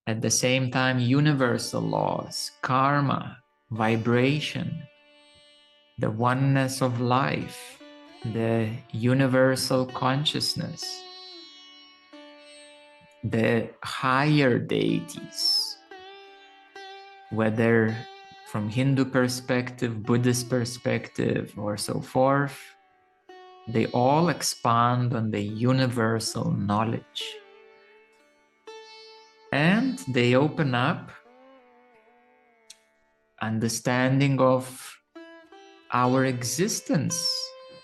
At the same time, universal laws, karma, vibration, the oneness of life, the universal consciousness, the higher deities, whether from Hindu perspective, Buddhist perspective, or so forth, they all expand on the universal knowledge. And they open up understanding of our existence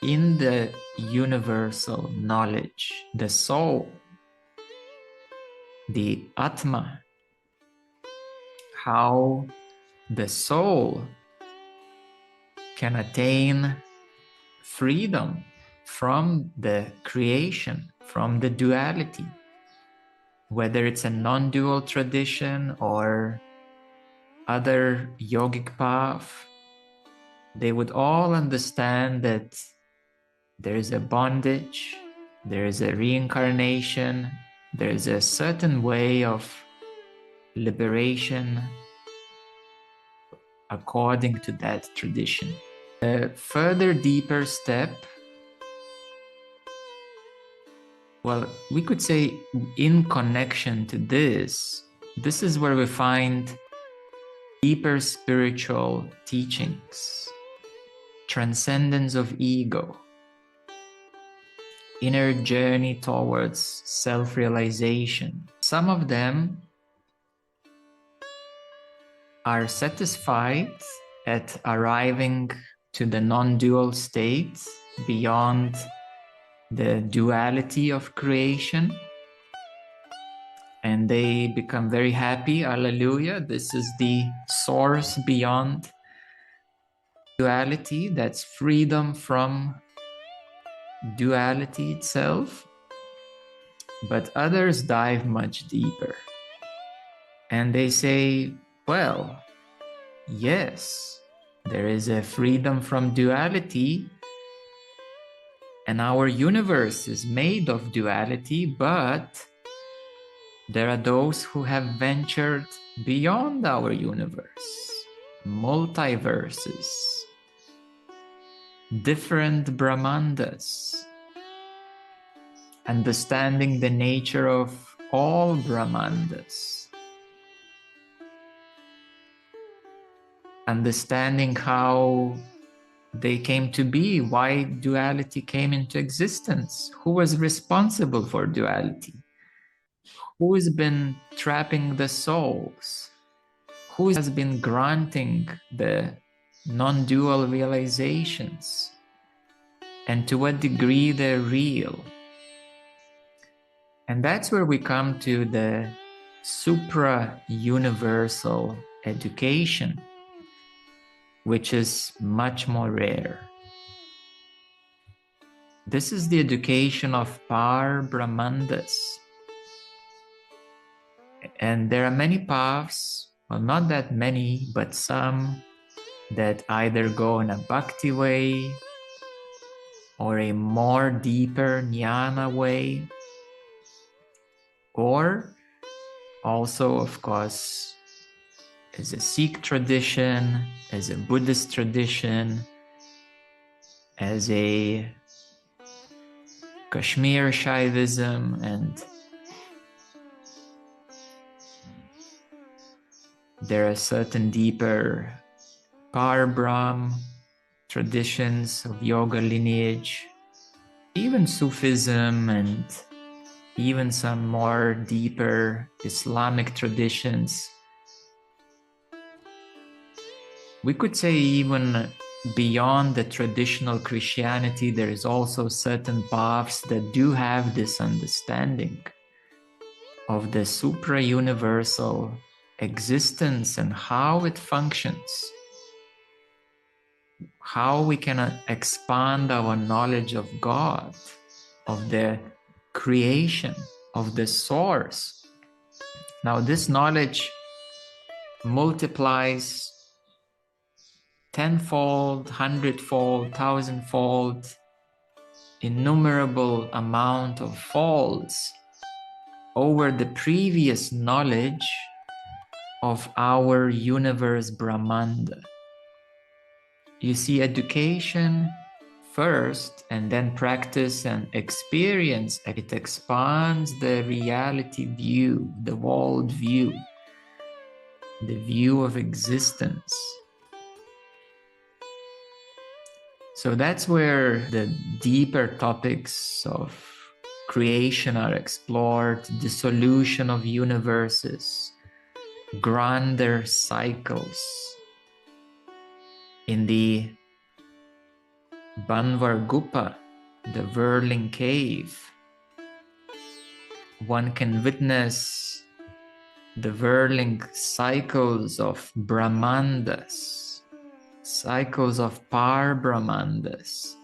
in the universal knowledge, the soul, the Atma, how the soul can attain freedom from the creation, from the duality, whether it's a non-dual tradition or other yogic path. They would all understand that there is a bondage, there is a reincarnation, there is a certain way of liberation according to that tradition. A further deeper step, well, we could say in connection to this is where we find deeper spiritual teachings, transcendence of ego, inner journey towards self-realization. Some of them are satisfied at arriving to the non-dual state beyond the duality of creation, and they become very happy. Hallelujah, this is the source beyond duality, that's freedom from duality itself. But others dive much deeper and they say, well, yes, there is a freedom from duality, and our universe is made of duality, but there are those who have ventured beyond our universe, multiverses, different Brahmandas, understanding the nature of all Brahmandas, understanding how they came to be, why duality came into existence, who was responsible for duality, who has been trapping the souls, who has been granting the non-dual realizations, and to what degree they're real. And that's where we come to the supra-universal education, which is much more rare. This is the education of Par-Brahmandas. And there are many paths, well, not that many, but some that either go in a bhakti way or a more deeper jnana way, or also, of course, as a Sikh tradition, as a Buddhist tradition, as a Kashmir Shaivism, and there are certain deeper Par-Brahm traditions of yoga lineage, even Sufism, and even some more deeper Islamic traditions. We could say even beyond the traditional Christianity, there is also certain paths that do have this understanding of the supra-universal existence and how it functions, how we can expand our knowledge of God, of the creation, of the source. Now, this knowledge multiplies tenfold, hundredfold, thousandfold, innumerable amount of folds over the previous knowledge of our universe Brahmanda. You see, education first, and then practice and experience, it expands the reality view, the world view, the view of existence. So that's where the deeper topics of creation are explored, dissolution of universes, grander cycles. In the Banvar Gupa, the whirling cave, one can witness the whirling cycles of Brahmandas, cycles of Par-Brahmandas.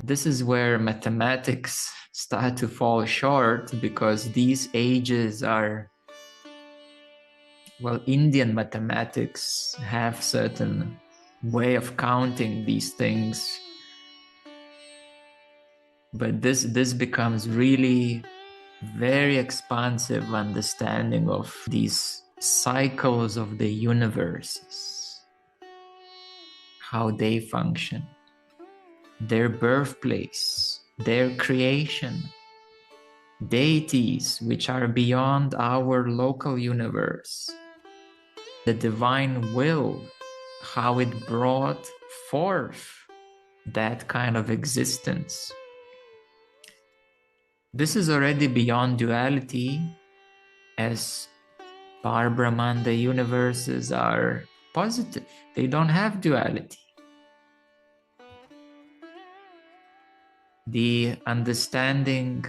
This is where mathematics start to fall short, because these ages are, well, Indian mathematics have certain way of counting these things, but this becomes really very expansive understanding of these cycles of the universes, how they function, their birthplace, their creation, deities which are beyond our local universe, the divine will, how it brought forth that kind of existence. This is already beyond duality, as Par-Brahmanda universes are positive. They don't have duality. The understanding,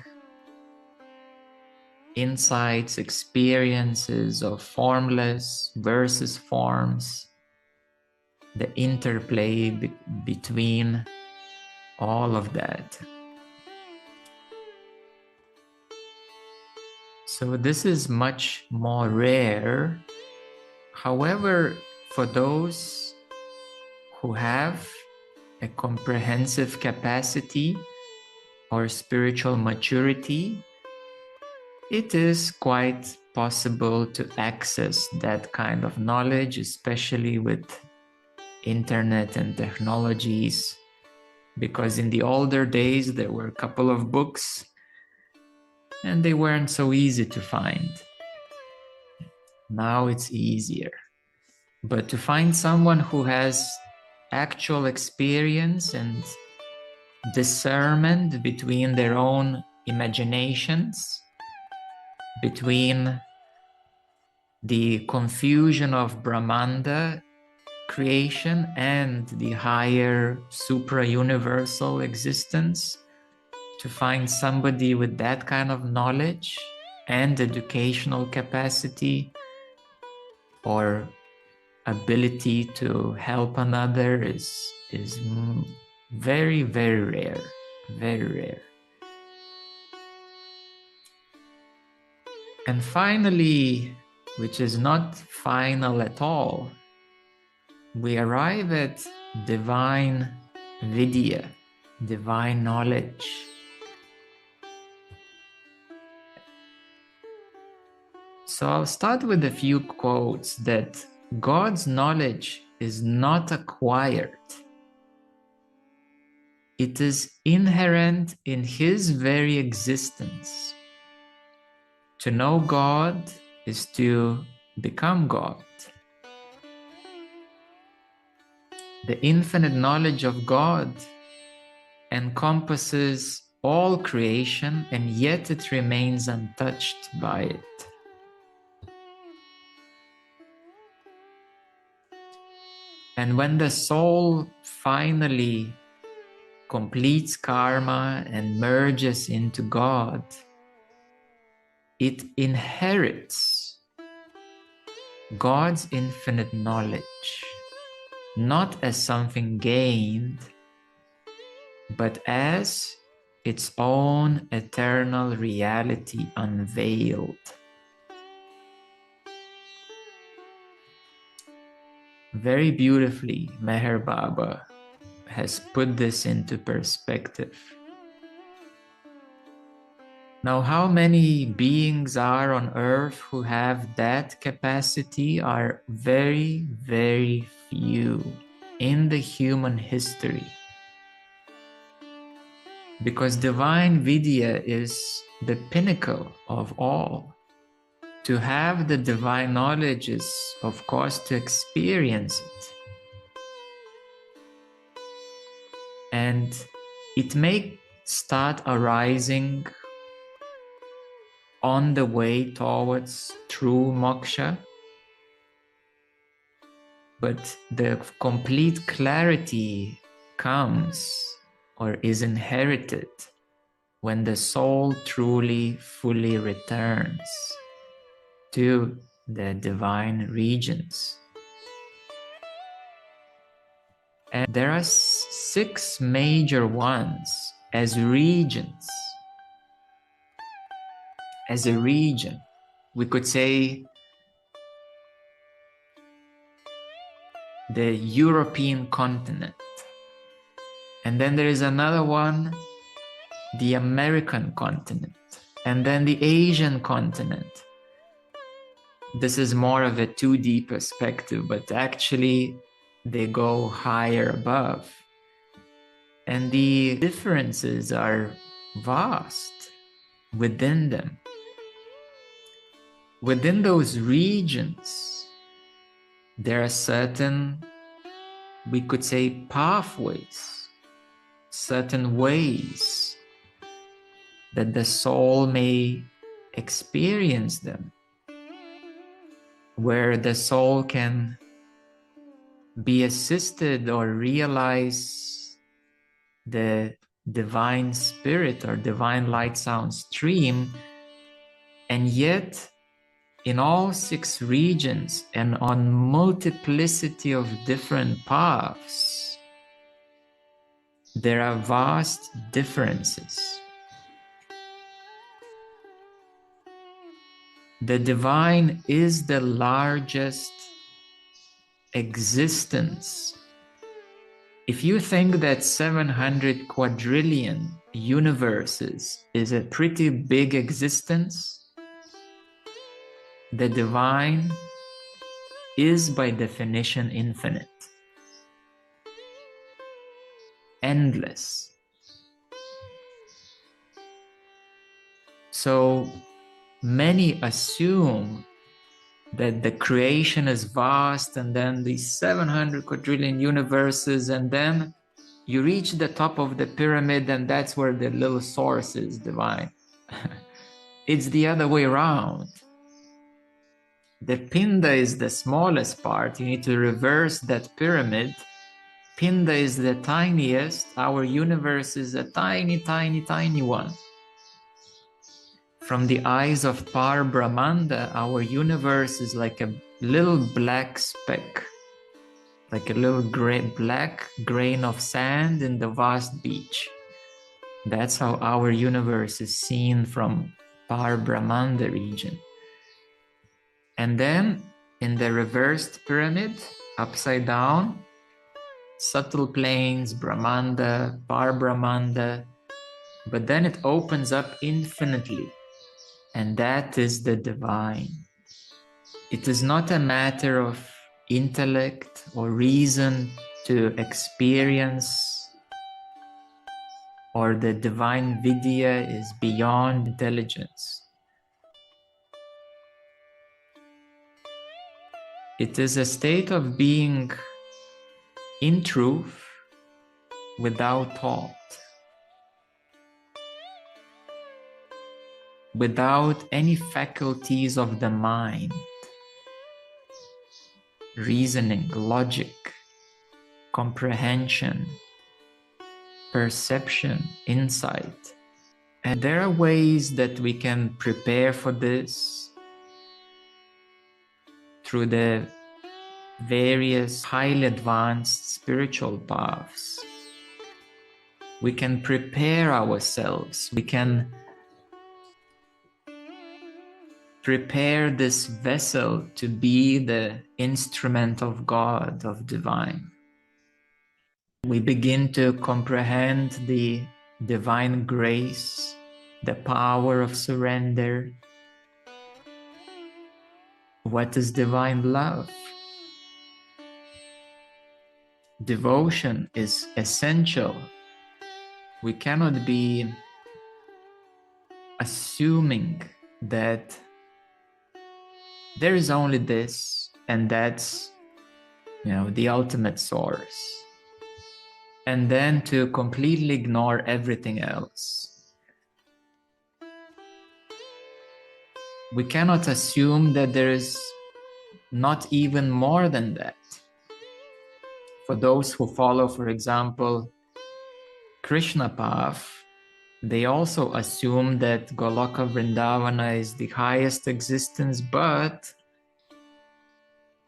insights, experiences of formless versus forms, the interplay between all of that. So this is much more rare. However, for those who have a comprehensive capacity or spiritual maturity, it is quite possible to access that kind of knowledge, especially with internet and technologies, because in the older days there were a couple of books and they weren't so easy to find. Now it's easier. But to find someone who has actual experience and discernment between their own imaginations, between the confusion of Brahmanda creation and the higher supra-universal existence, to find somebody with that kind of knowledge and educational capacity or ability to help another is very, very rare, very rare. And finally, which is not final at all, we arrive at divine Vidya, divine knowledge. So I'll start with a few quotes that God's knowledge is not acquired. It is inherent in His very existence. To know God is to become God. The infinite knowledge of God encompasses all creation, and yet it remains untouched by it. And when the soul finally completes karma and merges into God, it inherits God's infinite knowledge, not as something gained, but as its own eternal reality unveiled. Very beautifully, Meher Baba has put this into perspective. Now, how many beings are on earth who have that capacity are very, very few in the human history. Because divine Vidya is the pinnacle of all. To have the divine knowledge is, of course, to experience it. And it may start arising on the way towards true moksha, but the complete clarity comes or is inherited when the soul truly, fully returns to the divine regions. And there are 6 major ones as regions. As a region, we could say the European continent. And then there is another one, the American continent. And then the Asian continent. This is more of a 2D perspective, but actually they go higher above. And the differences are vast within them. Within those regions, there are certain, we could say, pathways, certain ways that the soul may experience them, where the soul can be assisted or realize the divine spirit or divine light sound stream, and yet in all 6 regions and on multiplicity of different paths, there are vast differences. The divine is the largest existence. If you think that 700 quadrillion universes is a pretty big existence, the divine is by definition infinite, endless. So many assume that the creation is vast and then these 700 quadrillion universes, and then you reach the top of the pyramid and that's where the little source is divine. It's the other way around. The Pinda is the smallest part. You need to reverse that pyramid. Pinda is the tiniest. Our universe is a tiny, tiny, tiny one. From the eyes of Par-Brahmanda, our universe is like a little black speck, like a little black grain of sand in the vast beach. That's how our universe is seen from Par-Brahmanda region. And then in the reversed pyramid, upside down, subtle planes, Brahmanda, Par-Brahmanda, but then it opens up infinitely, and that is the divine. It is not a matter of intellect or reason to experience, or the divine Vidya is beyond intelligence. It is a state of being in truth without thought, without any faculties of the mind, reasoning, logic, comprehension, perception, insight. And there are ways that we can prepare for this through the various highly advanced spiritual paths. We can prepare ourselves. We can prepare this vessel to be the instrument of God, of divine. We begin to comprehend the divine grace the power of surrender. What is divine love? Devotion is essential. We cannot be assuming that there is only this and that's, the ultimate source, and then to completely ignore everything else. We cannot assume that there is not even more than that. For those who follow, for example, Krishna path, they also assume that Goloka Vrindavana is the highest existence, but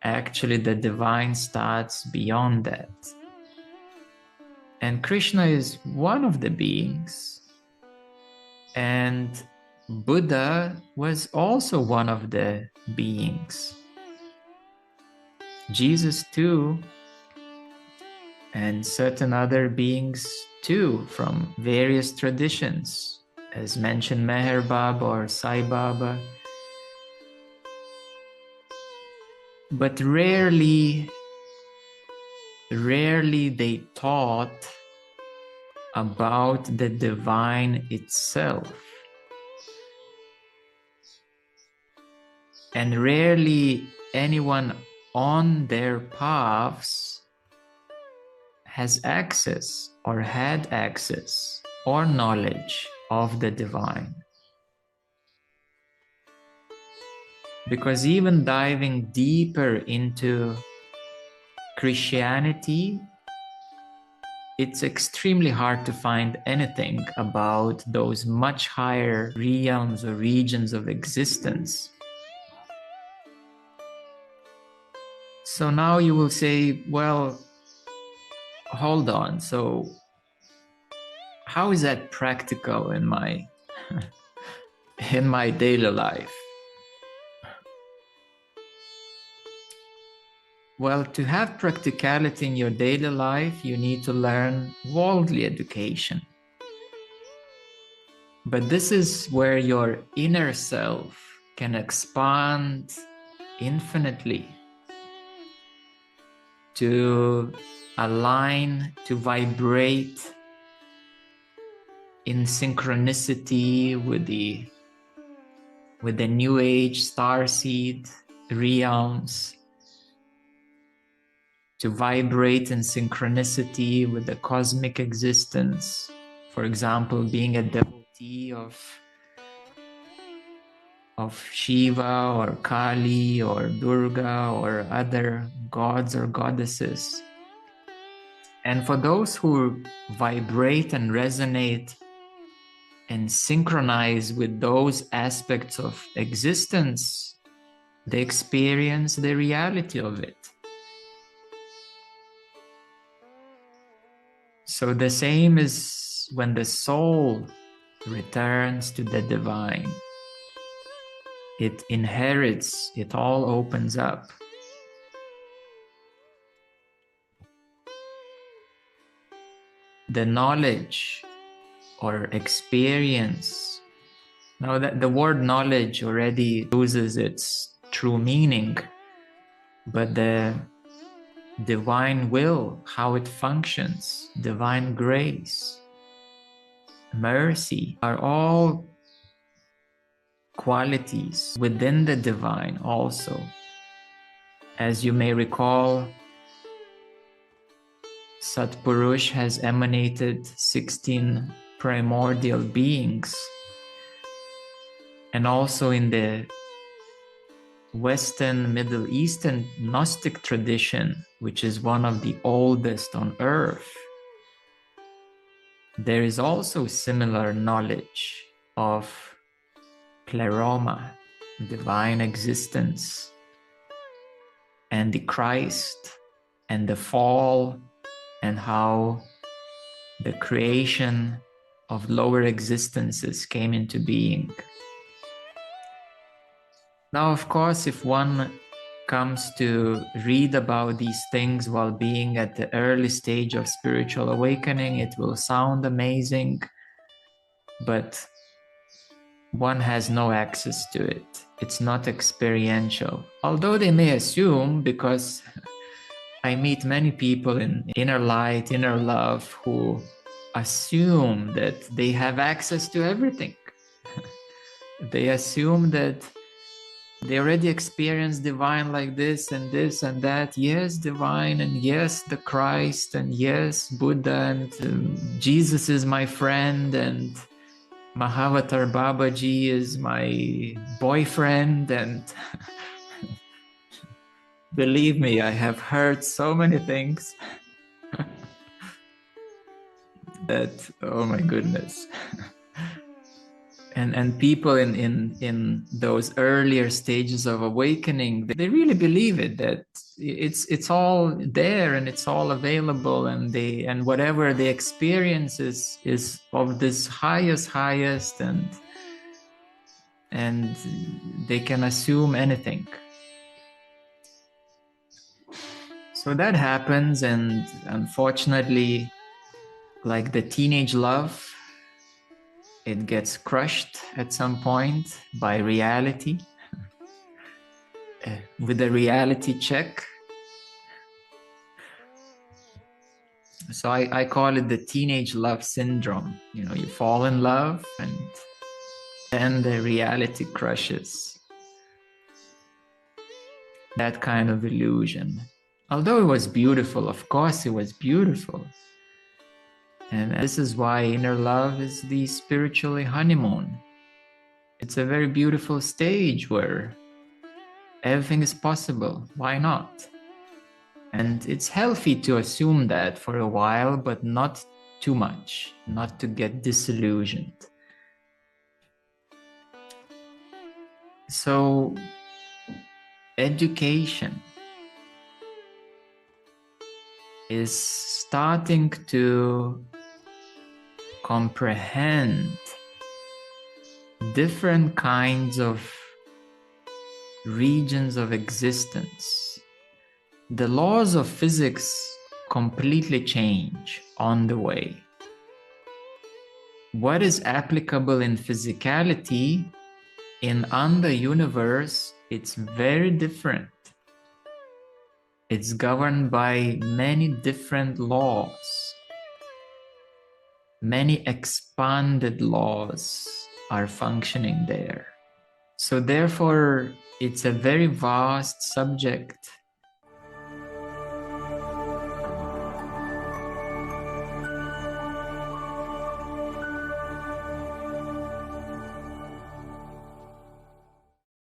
actually the divine starts beyond that. And Krishna is one of the beings. And Buddha was also one of the beings. Jesus too, and certain other beings too from various traditions, as mentioned Meher Baba or Sai Baba. But rarely they taught about the divine itself. And rarely anyone on their paths has access or had access or knowledge of the divine. Because even diving deeper into Christianity, it's extremely hard to find anything about those much higher realms or regions of existence. So now you will say, well, hold on. So how is that practical in my daily life? Well, to have practicality in your daily life, you need to learn worldly education. But this is where your inner self can expand infinitely, to align, to vibrate in synchronicity with the new age starseed realms, to vibrate in synchronicity with the cosmic existence. For example, being a devotee of Shiva or Kali or Durga or other gods or goddesses. And for those who vibrate and resonate and synchronize with those aspects of existence, they experience the reality of it. So the same is when the soul returns to the divine. It inherits, it all opens up. The knowledge or experience. Now that the word knowledge already loses its true meaning, but the divine will, how it functions, divine grace, mercy are all qualities within the divine also. As you may recall, Satpurush has emanated 16 primordial beings. And also in the Western Middle Eastern Gnostic tradition, which is one of the oldest on earth, there is also similar knowledge of pleroma, divine existence, and the Christ, and the fall, and how the creation of lower existences came into being. Now, of course, if one comes to read about these things while being at the early stage of spiritual awakening, it will sound amazing, but one has no access to it. It's not experiential. Although they may assume, because I meet many people in inner light, inner love, who assume that they have access to everything. They assume that they already experienced divine like this and this and that. Yes, divine, and yes, the Christ, and yes, Buddha, and Jesus is my friend, and Mahavatar Babaji is my boyfriend. And believe me, I have heard so many things that, oh my goodness. And people in those earlier stages of awakening, they really believe it, that it's all there and it's all available, and whatever they experience is of this highest, and they can assume anything. So that happens, and unfortunately, like the teenage love, it gets crushed at some point by reality, with a reality check. So I call it the teenage love syndrome. You know, you fall in love and then the reality crushes that kind of illusion. Although it was beautiful, of course it was beautiful. And this is why inner love is the spiritual honeymoon. It's a very beautiful stage where everything is possible. Why not? And it's healthy to assume that for a while, but not too much, not to get disillusioned. So, education is starting to comprehend different kinds of regions of existence. The laws of physics completely change on the way. What is applicable in physicality in the universe, it's very different. It's governed by many different laws. Many expanded laws are functioning there. So therefore, it's a very vast subject